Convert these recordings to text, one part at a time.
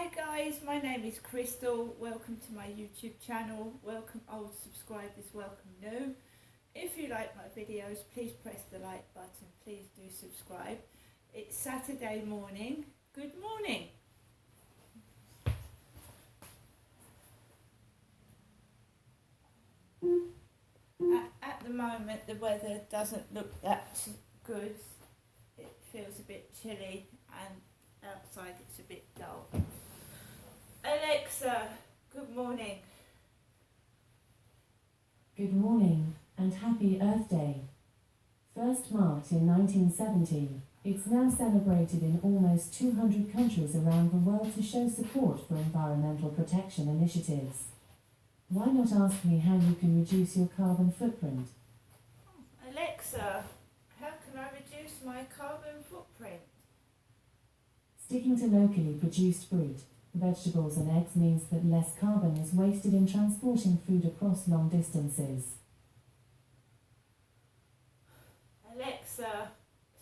Hi guys, my name is Crystal. Welcome to my YouTube channel. Welcome old subscribers, welcome new. If you like my videos, please press the like button. Please do subscribe. It's Saturday morning. Good morning. At the moment the weather doesn't look that good. It feels a bit chilly and outside it's a bit dull. Alexa, good morning. Good morning, and happy Earth Day. First marked in 1970, it's now celebrated in almost 200 countries around the world to show support for environmental protection initiatives. Why not ask me how you can reduce your carbon footprint? Alexa, how can I reduce my carbon footprint? Sticking to locally produced fruit, vegetables and eggs means that less carbon is wasted in transporting food across long distances. Alexa,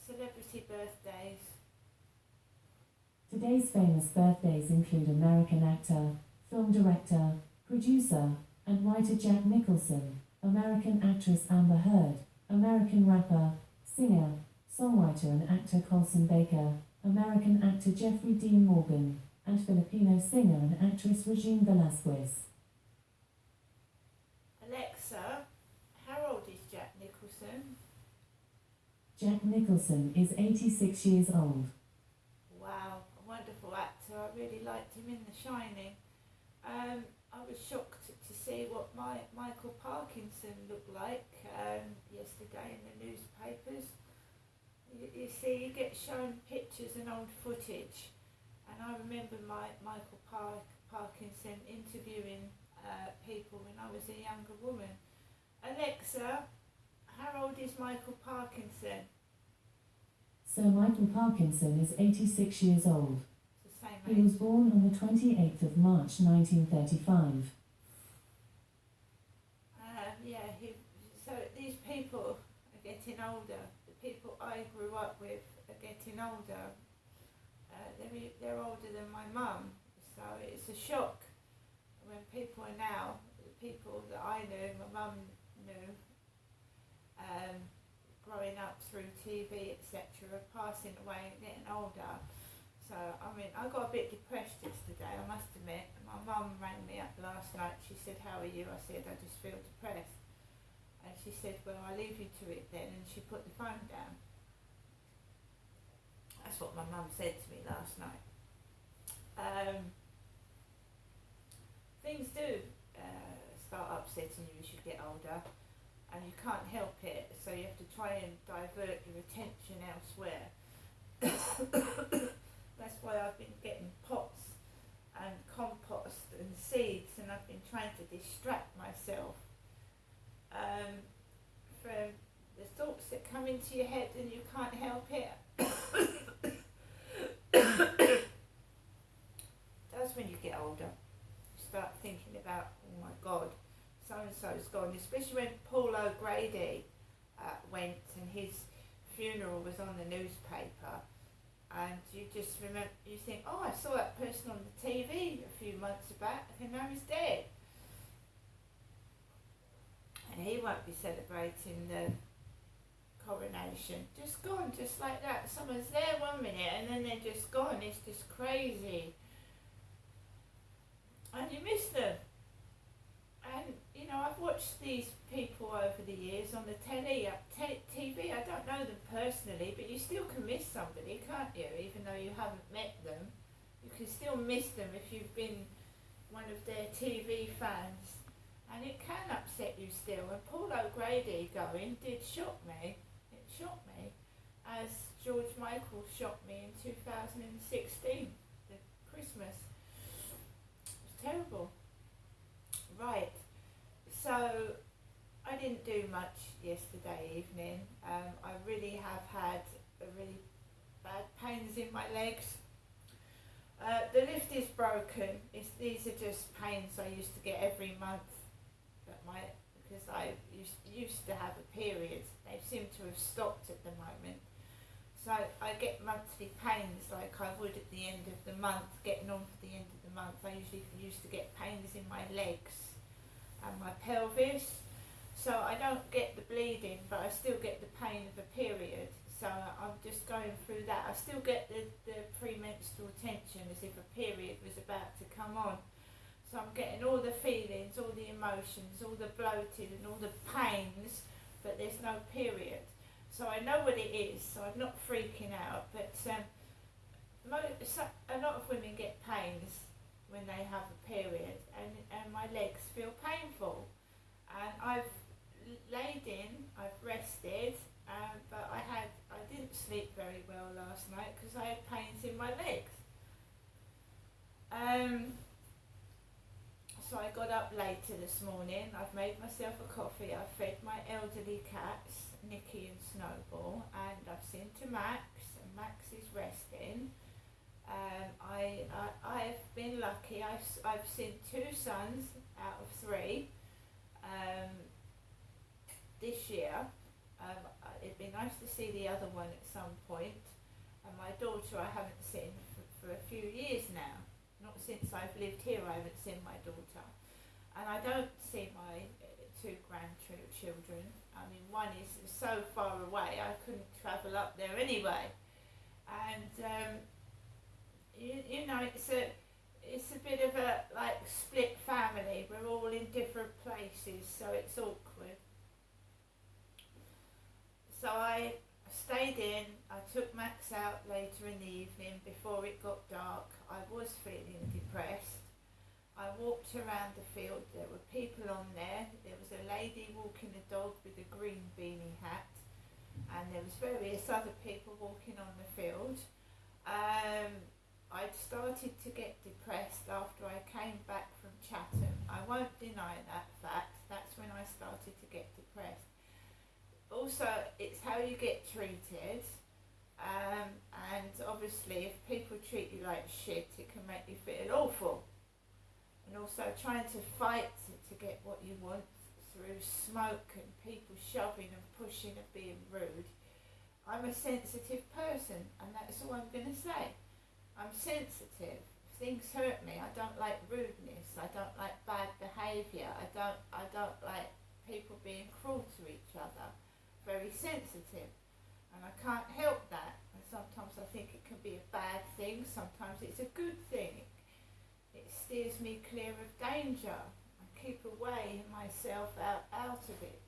celebrity birthdays. Today's famous birthdays include American actor, film director, producer, and writer Jack Nicholson, American actress Amber Heard, American rapper, singer, songwriter and actor Colson Baker, American actor Jeffrey Dean Morgan, and Filipino singer and actress Regine Velasquez. Alexa, how old is Jack Nicholson? Jack Nicholson is 86 years old. Wow, a wonderful actor. I really liked him in The Shining. I was shocked to see what Michael Parkinson looked like yesterday in the newspapers. You see, you get shown pictures and old footage, and I remember Michael Parkinson interviewing people when I was a younger woman. Alexa, how old is Michael Parkinson? Sir Michael Parkinson is 86 years old. It's the same He age. was born on the 28th of March 1935. So these people are getting older. The people I grew up with are getting older. They're older than my mum, so it's a shock when people are now, the people that I knew, my mum knew, growing up through TV, etc., are passing away and getting older. So, I mean, I got a bit depressed yesterday, I must admit. My mum rang me up last night. She said, "How are you?" I said, "I just feel depressed." And she said, "Well, I'll leave you to it then," and she put the phone down. That's what my mum said to me last night. Things do start upsetting you as you get older, and you can't help it, so you have to try and divert your attention elsewhere. That's why I've been getting pots and compost and seeds, and I've been trying to distract myself from the thoughts that come into your head and you can't help it. That's when you get older. You start thinking about, oh my God, so-and-so's gone, especially when Paul O'Grady went and his funeral was on the newspaper, and you just remember, you think, oh, I saw that person on the TV a few months back and now he's dead. And he won't be celebrating the coronation. Just gone, just like that. Someone's there 1 minute and then they're just gone. It's just crazy. And you miss them. And, you know, I've watched these people over the years on the TV. I don't know them personally, but you still can miss somebody, can't you? Even though you haven't met them, you can still miss them if you've been one of their TV fans. And it can upset you still. And Paul O'Grady going did shock me. It shocked me, as George Michael shocked me in 2016, the Christmas. It was terrible. Right, so I didn't do much yesterday evening. I really have had really bad pains in my legs. The lift is broken. These are just pains I used to get every month, because I used to have a period. They seem to have stopped at the moment. So I get monthly pains like I would at the end of the month, getting on for the end of the month I usually used to get pains in my legs and my pelvis. So I don't get the bleeding, but I still get the pain of a period. So I'm just going through that. I still get the premenstrual tension as if a period was about to come on. So I'm getting all the feelings, all the emotions, all the bloating and all the pains, but there's no period. So I know what it is, so I'm not freaking out. But a lot of women get pains when they have a period, and my legs feel painful. And I've laid in, I've rested, but I didn't sleep very well last night because I had pains in my legs. So I got up later this morning. I've made myself a coffee. I've fed my elderly cats, Nicky and Snowball, and I've seen to Max, and Max is resting. I've been lucky. I've seen 2 sons out of 3 this year. It'd be nice to see the other one at some point. And my daughter I haven't seen for a few years now. Not since I've lived here I haven't seen my daughter. And I don't see my 2 grandchildren. I mean, one is so far away I couldn't travel up there anyway. And you know, it's a bit of a like split family. We're all in different places, so it's awkward. So I stayed in. I took Max out later in the evening before it got dark. I was feeling depressed. I walked around the field. There were people on there. There was a lady walking a dog with a green beanie hat, and there was various other people walking on the field. I'd started to get depressed after I came back from Chatham. I won't deny that fact. That's when I started to get depressed. Also, it's how you get treated, and obviously if people treat you like shit, it can make you feel awful. And also trying to fight to get what you want through smoke and people shoving and pushing and being rude. I'm a sensitive person, and that's all I'm going to say. I'm sensitive. Things hurt me. I don't like rudeness. I don't like bad behaviour. I don't like people being cruel to each other. Very sensitive, and I can't help that. And sometimes I think it can be a bad thing. Sometimes it's a good thing. It steers me clear of danger. I keep away myself out of it.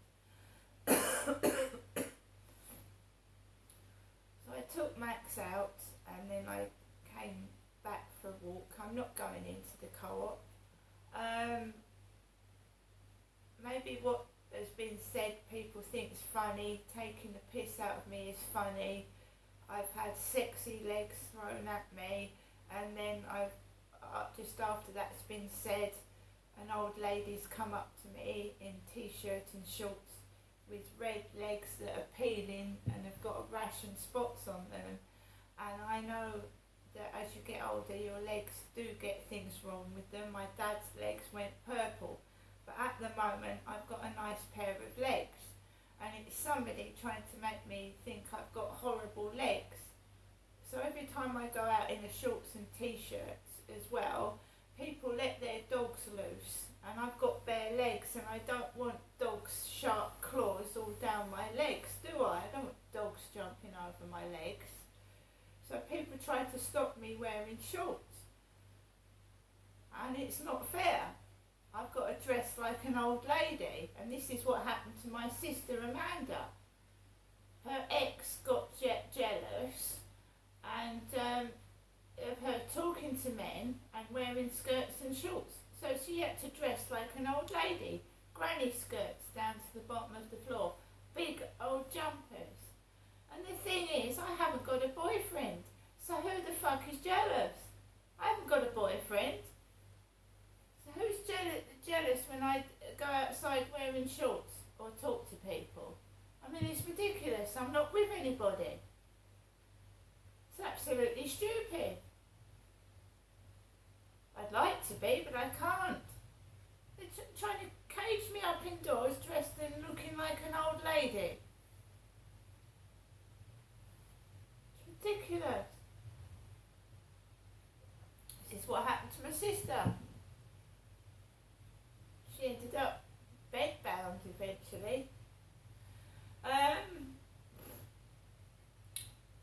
So I took Max out, and then I came back for a walk. I'm not going into the co-op. Maybe what has been said people think is funny. Taking the piss out of me is funny. I've had sexy legs thrown at me, and then just after that's been said, an old lady's come up to me in t-shirt and shorts with red legs that are peeling and have got a rash and spots on them. And I know that as you get older, your legs do get things wrong with them. My dad's legs went purple, but at the moment I've got a nice pair of legs, and it's somebody trying to make me think I've got horrible legs. So every time I go out in the shorts and t-shirts as well, people let their dogs loose, and I've got bare legs, and I don't want dogs' sharp claws all down my legs, do I? I don't want dogs jumping over my legs. So people try to stop me wearing shorts, and it's not fair. I've got to dress like an old lady, and this is what happened to my sister Amanda. Her ex got jealous, and of her talking to men and wearing skirts and shorts. So she had to dress like an old lady, granny skirts down to the bottom of the floor, big old jumpers. And the thing is, I haven't got a boyfriend, so who the fuck is jealous? I haven't got a boyfriend. So who's jealous when I go outside wearing shorts or talk to people? I mean, it's ridiculous. I'm not with anybody. It's absolutely stupid. I'd like to be, but I can't. They're trying to cage me up indoors dressed and looking like an old lady. It's ridiculous. This is what what happened to my sister. She ended up bedbound eventually.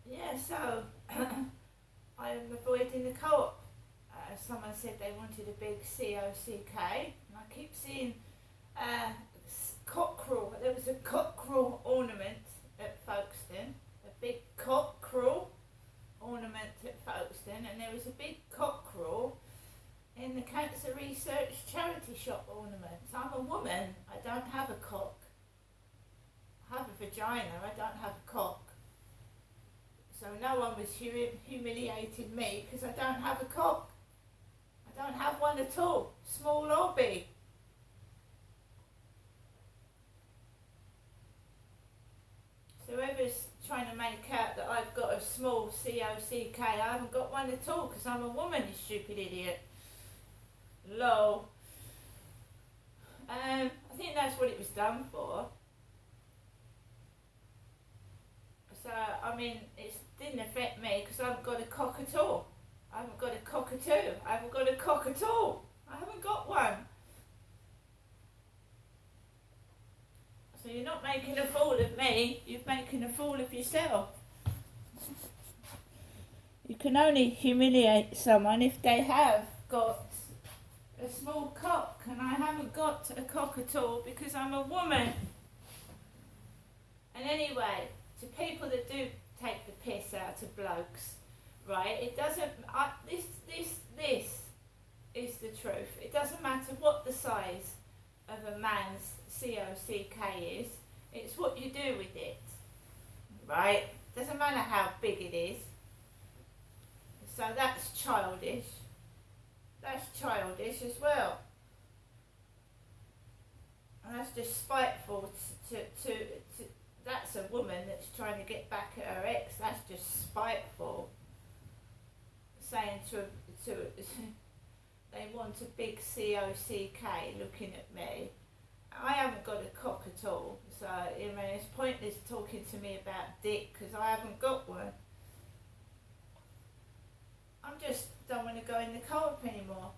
Yeah, so I'm avoiding the co-op. Someone said they wanted a big COCK, and I keep seeing cockerel. There was a cockerel ornament at Folkestone, a big cockerel ornament at Folkestone, and there was a big cockerel in the Cancer Research charity shop ornaments. I'm a woman, I don't have a cock. I have a vagina, I don't have a cock. So no one was humiliating me because I don't have a cock. I don't have one at all, small or big. So whoever's trying to make out that I've got a small COCK, I haven't got one at all because I'm a woman, you stupid idiot. Lol. I think that's what it was done for. So, I mean, it didn't affect me because I haven't got a cock at all. I haven't got a cockatoo. I haven't got a cock at all. I haven't got one. So you're not making a fool of me, you're making a fool of yourself. You can only humiliate someone if they have got a small cock, and I haven't got a cock at all because I'm a woman. And anyway, to people that do take the piss out of blokes, right, it doesn't, this is the truth. It doesn't matter what the size of a man's COCK is, it's what you do with it, right? Doesn't matter how big it is. So that's childish. That's childish as well. And that's just spiteful to that's a woman that's trying to get back at her ex. That's just spiteful. Saying to they want a big COCK looking at me. I haven't got a cock at all, so I mean it's pointless talking to me about dick because I haven't got one. I just don't want to go in the co-op anymore.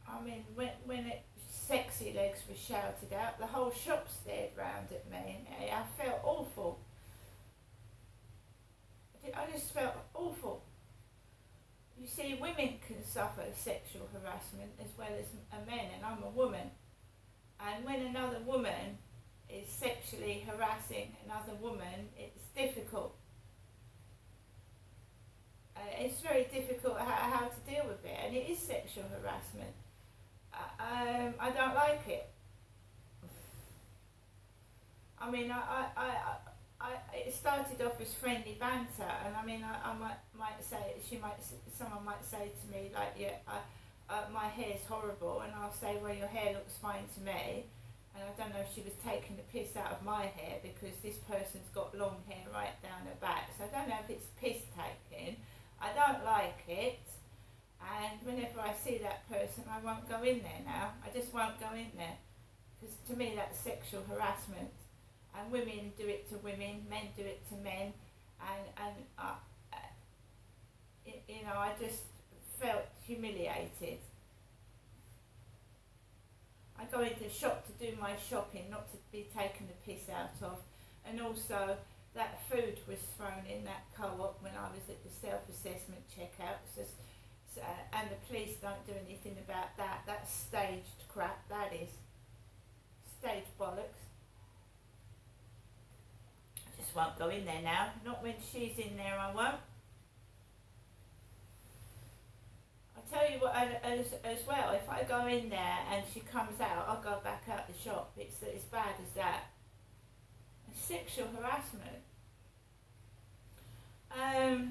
I mean, when sexy legs were shouted out, the whole shop stared round at me, and I felt awful. I just felt awful. You see, women can suffer sexual harassment as well as men, and I'm a woman. And when another woman is sexually harassing another woman, it's difficult. It's very difficult how to deal with it, and it is sexual harassment. I don't like it. I mean, it started off as friendly banter, and I mean, I might say, someone might say to me like, yeah, my hair's horrible, and I'll say, well, your hair looks fine to me. And I don't know if she was taking the piss out of my hair because this person's got long hair right down her back. So I don't know if it's piss taking. I don't like it. And whenever I see that person, I won't go in there now. I just won't go in there. Because to me, that's sexual harassment. And women do it to women, men do it to men. And you know, I just felt humiliated. I go into the shop to do my shopping, not to be taken the piss out of. And also, that food was thrown in that co-op when I was at the self-assessment checkout. And the police don't do anything about that. That's staged crap, that is. Staged bollocks. I just won't go in there now. Not when she's in there, I won't. I'll tell you what, as well, if I go in there and she comes out, I'll go back out the shop. It's as bad as that. It's sexual harassment. I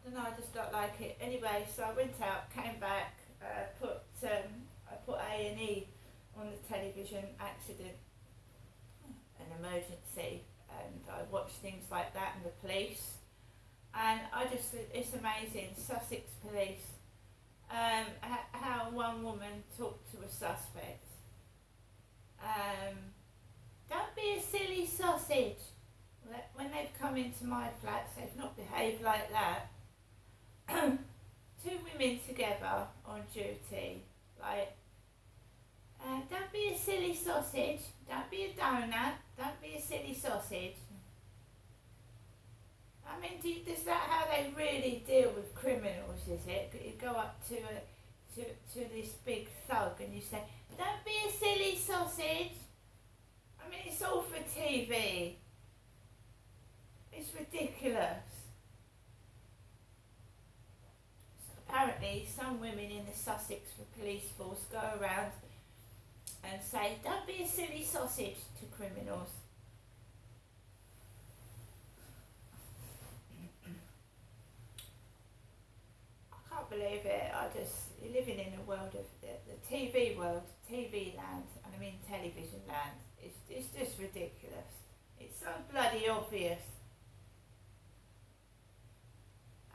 don't know, I just don't like it. Anyway, so I went out, came back, I put A&E on the television, accident, an emergency, and I watched things like that and the police. And it's amazing, Sussex police, how one woman talked to a suspect. Don't come into my flats, they've not behaved like that. Two women together on duty, like, don't be a silly sausage, don't be a donut, don't be a silly sausage. I mean, is that how they really deal with criminals, is it? You go up to this big thug and you say, don't be a silly sausage. I mean, it's all for TV. It's ridiculous. So apparently, some women in the Sussex police force go around and say, don't be a silly sausage to criminals. I can't believe it. You're living in a world of the TV world, TV land, and I mean television land. It's just ridiculous. It's so bloody obvious.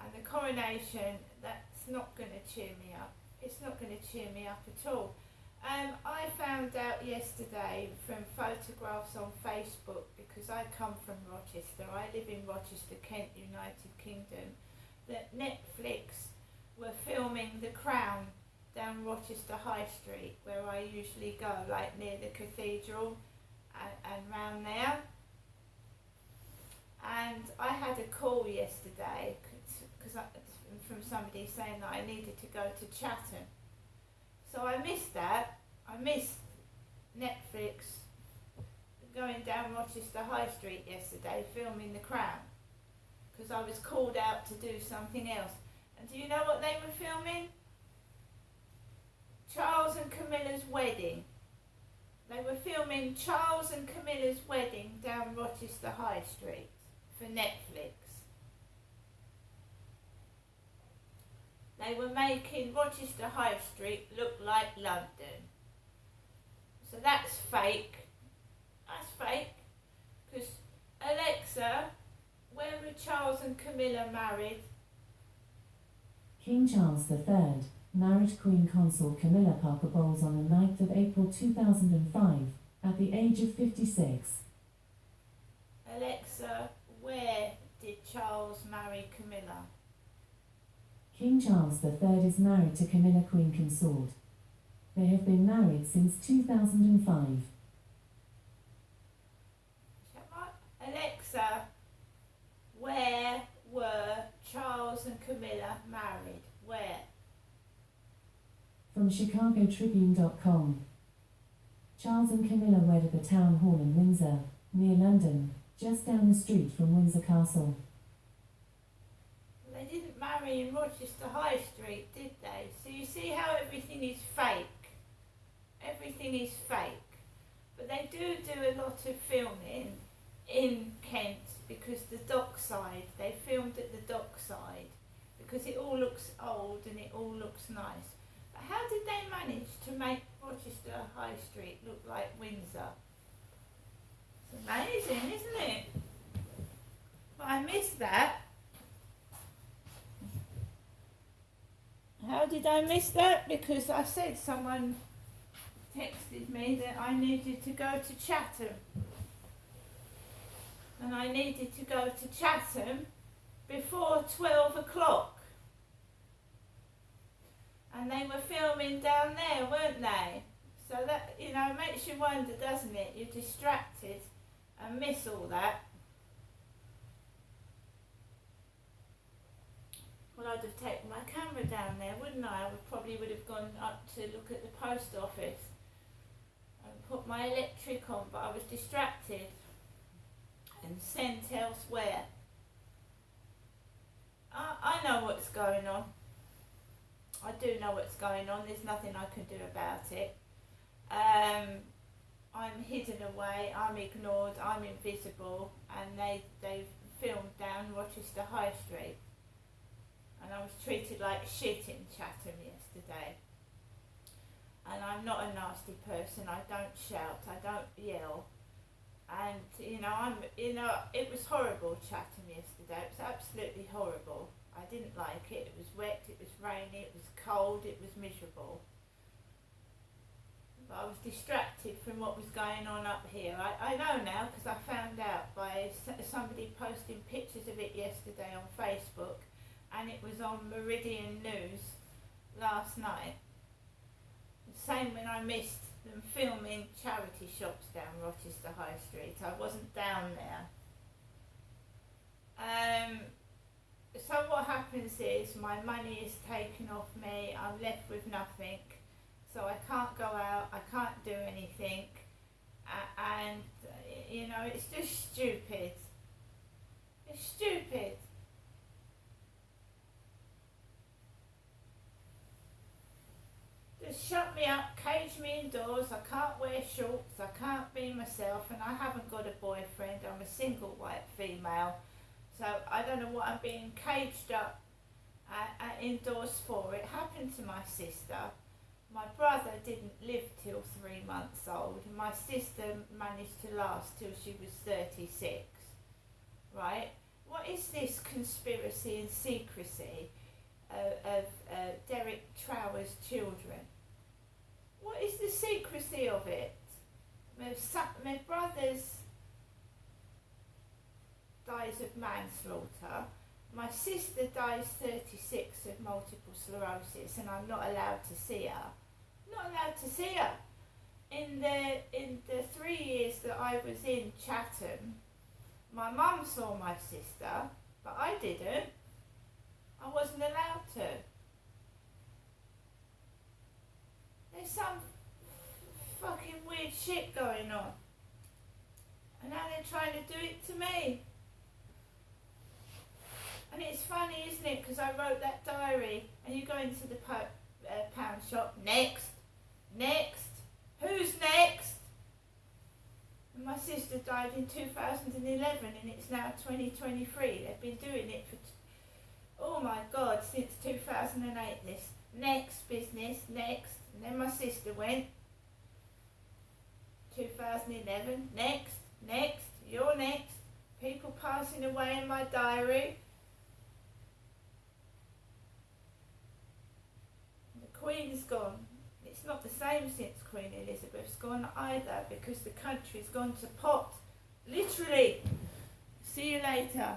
And the coronation, that's not going to cheer me up. It's not going to cheer me up at all. I found out yesterday from photographs on Facebook, because I come from Rochester, I live in Rochester, Kent, United Kingdom, that Netflix were filming The Crown down Rochester High Street, where I usually go, like near the cathedral and round there. And I had a call yesterday from somebody saying that I needed to go to Chatham. So I missed that. I missed Netflix going down Rochester High Street yesterday filming The Crown, because I was called out to do something else. And do you know what they were filming? Charles and Camilla's wedding. They were filming Charles and Camilla's wedding down Rochester High Street for Netflix. They were making Rochester High Street look like London. So that's fake. That's fake. Because Alexa, where were Charles and Camilla married? King Charles III married Queen Consort Camilla Parker Bowles on the 9th of April 2005 at the age of 56. Alexa, where did Charles marry Camilla? King Charles III is married to Camilla Queen Consort. They have been married since 2005. Alexa, where were Charles and Camilla married? Where? From ChicagoTribune.com. Charles and Camilla wed at the Town Hall in Windsor, near London, just down the street from Windsor Castle. They didn't marry in Rochester High Street, did they? So you see how everything is fake. Everything is fake. But they do a lot of filming in Kent, because the dockside, they filmed at the dockside, because it all looks old and it all looks nice. But how did they manage to make Rochester High Street look like Windsor? It's amazing, isn't it? But I missed that. How did I miss that? Because I said someone texted me that I needed to go to Chatham. And I needed to go to Chatham before 12 o'clock. And they were filming down there, weren't they? So that, makes you wonder, doesn't it? You're distracted and miss all that. Well, I'd have taken my camera down there, wouldn't I? I probably would have gone up to look at the post office and put my electric on, but I was distracted and sent elsewhere. I know what's going on. I do know what's going on. There's nothing I can do about it. I'm hidden away, I'm ignored, I'm invisible, and they've filmed down Rochester High Street. And I was treated like shit in Chatham yesterday. And I'm not a nasty person. I don't shout. I don't yell. And it was horrible, Chatham yesterday. It was absolutely horrible. I didn't like it. It was wet. It was rainy. It was cold. It was miserable. But I was distracted from what was going on up here. I know now because I found out by somebody posting pictures of it yesterday on Facebook, and it was on Meridian News last night. Same when I missed them filming charity shops down Rochester High Street. I wasn't down there. So what happens is my money is taken off me. I'm left with nothing. So I can't go out. I can't do anything. And, you know, it's just stupid. It's stupid. Just shut me up, cage me indoors. I can't wear shorts. I can't be myself. And I haven't got a boyfriend. I'm a single white female. So I don't know what I'm being caged up indoors for. It happened to my sister. My brother didn't live till 3 months old. My sister managed to last till she was 36. Right? What is this conspiracy and secrecy of Derek Trower's children? What is the secrecy of it? My brother's dies of manslaughter. My sister dies 36 of multiple sclerosis, and I'm not allowed to see her. Not allowed to see her. In the 3 years that I was in Chatham, my mum saw my sister, but I didn't. I wasn't allowed to. There's some fucking weird shit going on. And now they're trying to do it to me. And it's funny, isn't it? Because I wrote that diary, and you go into the pound shop, next, who's next? And my sister died in 2011, and it's now 2023. They've been doing it for, oh my God, since 2008, this next business, next. And then my sister went, 2011, next, you're next. People passing away in my diary. Queen's gone. It's not the same since Queen Elizabeth's gone either, because the country's gone to pot. Literally. See you later.